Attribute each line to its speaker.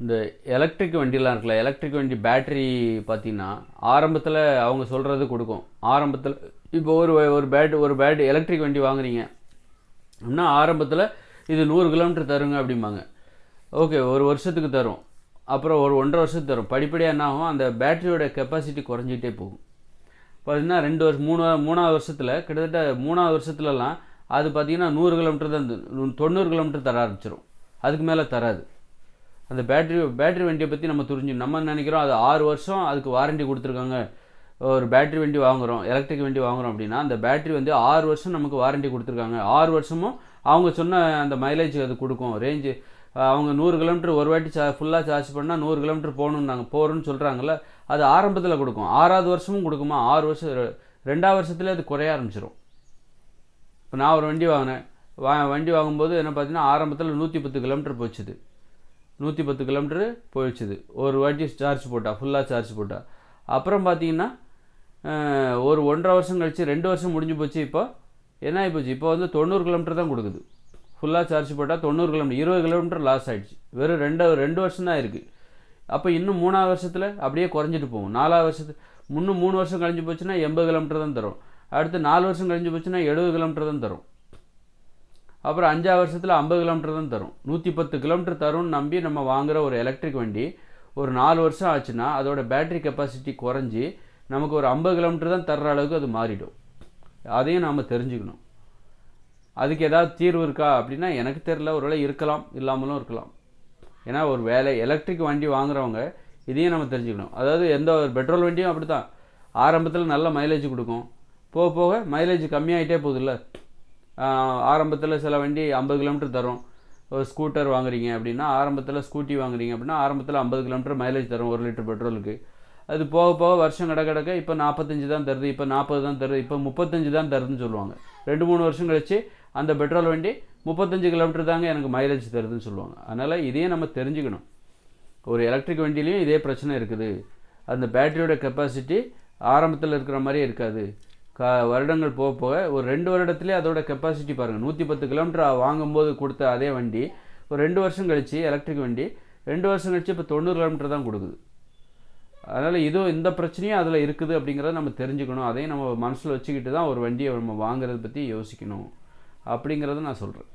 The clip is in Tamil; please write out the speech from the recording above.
Speaker 1: இந்த எலக்ட்ரிக் வண்டிலாம் இருக்குல்ல, எலக்ட்ரிக் வண்டி பேட்டரி பார்த்தீங்கன்னா ஆரம்பத்தில் அவங்க சொல்கிறது கொடுக்கும். ஆரம்பத்தில் இப்போ ஒரு பேட் எலக்ட்ரிக் வண்டி வாங்குறீங்க அப்படின்னா ஆரம்பத்தில் இது 100 கிலோமீட்டர் தருங்க அப்படிம்பாங்க. ஓகே, ஒரு வருஷத்துக்கு தரும், அப்புறம் ஒரு 1.5 வருஷத்துக்கு தரும். படிப்படியாக என்ன ஆகும், அந்த பேட்டரியோட கெப்பாசிட்டி குறைஞ்சிட்டே போகும். பார்த்தீங்கன்னா 2 வருஷம் 3வது வருஷத்தில் கிட்டத்தட்ட 3வது வருஷத்துலலாம் அது பார்த்தீங்கன்னா 100 கிலோமீட்டர் தான் 90 கிலோமீட்டர் தர ஆரம்பிச்சிடும். அதுக்கு மேலே தராது. அந்த பேட்டரி வண்டியை பற்றி நம்ம நினைக்கிறோம் அது 6 வருஷம் அதுக்கு வாரண்டி கொடுத்துருக்காங்க. ஒரு பேட்டரி வண்டி வாங்குகிறோம், எலக்ட்ரிக் வண்டி வாங்குகிறோம் அப்படின்னா அந்த பேட்டரி வந்து 6 வருஷம் நமக்கு வாரண்டி கொடுத்துருக்காங்க. 6 வருஷமும் அவங்க சொன்ன அந்த மைலேஜ் அது கொடுக்கும். ரேஞ்சு அவங்க 100 கிலோமீட்டர் ஒரு வாட்டி ஃபுல்லாக சார்ஜ் பண்ணால் 100 கிலோமீட்டர் போகிறோன்னு சொல்கிறாங்கல்ல, அது ஆரம்பத்தில் கொடுக்கும். 6வது வருஷமும் கொடுக்குமா? 6 வருஷம் 2வது வருஷத்துலேயே அது குறைய ஆரம்பிச்சிடும். இப்போ நான் ஒரு வண்டி வாங்கினேன். வண்டி வாங்கும்போது என்ன பார்த்தீங்கன்னா ஆரம்பத்தில் 110 கிலோமீட்டர் போச்சுது. 110 கிலோமீட்டரு போயிடுச்சுது ஒரு வாட்டி சார்ஜ் போட்டால், ஃபுல்லாக சார்ஜ் போட்டால். அப்புறம் பார்த்தீங்கன்னா ஒரு 1.5 வருஷம் கழிச்சு 2 வருஷம் முடிஞ்சு போச்சு. இப்போ என்ன ஆகிப்போச்சு, இப்போ வந்து 90 கிலோமீட்டர் தான் கொடுக்குது. ஃபுல்லாக சார்ஜ் போட்டால் 90 கிலோமீட்டர், 20 கிலோமீட்டர் லாஸ் ஆகிடுச்சு. வெறும் 2 வருஷம் தான் இருக்குது. அப்போ இன்னும் 3வது வருஷத்தில் அப்படியே குறைஞ்சிட்டு போகும். 4வது வருஷத்துக்கு இன்னும் 3 வருஷம் கழிஞ்சு போச்சுன்னா 80 கிலோமீட்டர் தான் தரும். அடுத்து 4 வருஷம் கழிஞ்சு போச்சுன்னா 70 கிலோமீட்டர் தான் தரும். அப்புறம் 5வது வருஷத்தில் 50 கிலோமீட்டர் தான் தரும். 110 கிலோமீட்டர் தரும்னு நம்பி நம்ம வாங்குகிற ஒரு எலக்ட்ரிக் வண்டி ஒரு 4 வருஷம் ஆச்சுன்னா அதோட பேட்டரி கெப்பாசிட்டி குறைஞ்சி நமக்கு ஒரு 50 கிலோமீட்டர் தான் தர்ற அளவுக்கு அது மாறிடும். அதையும் நாம் தெரிஞ்சுக்கணும். அதுக்கு ஏதாவது தீர்வு இருக்கா அப்படின்னா எனக்கு தெரியல. ஒருவேளை இருக்கலாம், இல்லாமலும் இருக்கலாம். ஏன்னா ஒரு எலக்ட்ரிக் வண்டி வாங்குறவங்க இதையும் நம்ம தெரிஞ்சுக்கணும். அதாவது எந்த ஒரு பெட்ரோல் வண்டியும் அப்படி தான். ஆரம்பத்தில் நல்ல மைலேஜ் கொடுக்கும், போக போக மைலேஜ் கம்மியாகிட்டே போகுதுல்ல. ஆரம்பத்தில் சில வண்டி 50 கிலோமீட்டர் தரும். ஒரு ஸ்கூட்டர் வாங்குறீங்க அப்படின்னா, ஆரம்பத்தில் ஸ்கூட்டி வாங்குறீங்க அப்படின்னா ஆரம்பத்தில் 50 கிலோமீட்டர் மைலேஜ் தரும் 1 லிட்டர் பெட்ரோலுக்கு. அது போக போக வருஷம் கிடக்க இப்போ 45 தான் தருது, இப்போ 40 தான் தருது, இப்போ 35 தான் தருதுன்னு சொல்லுவாங்க. 2-3 வருஷம் கழிச்சு அந்த பெட்ரோல் வண்டி 35 கிலோமீட்டர் தாங்க எனக்கு மைலேஜ் தருதுன்னு சொல்லுவாங்க. அதனால் இதையும் நம்ம தெரிஞ்சுக்கணும். ஒரு எலக்ட்ரிக் வண்டிலையும் இதே பிரச்சனை இருக்குது. அந்த பேட்டரியோட கெப்பாசிட்டி ஆரம்பத்தில் இருக்கிற மாதிரியே இருக்காது. வருடங்கள் போக போக ஒரு 2 வருடத்துலேயே அதோட கெப்பாசிட்டி பாருங்கள். 110 கிலோமீட்டர் வாங்கும்போது கொடுத்த அதே வண்டி ஒரு 2 வருஷம் கழிச்சு, எலக்ட்ரிக் வண்டி 2 வருஷம் கழிச்சு இப்போ 90 கிலோமீட்டர் தான் கொடுக்குது. அதனால் இந்த பிரச்சனையும் அதில் இருக்குது அப்படிங்கிறத நம்ம தெரிஞ்சுக்கணும். அதையும் நம்ம மனசில் வச்சுக்கிட்டு தான் ஒரு வண்டியை நம்ம வாங்குறதை பற்றி யோசிக்கணும் அப்படிங்கிறத நான் சொல்கிறேன்.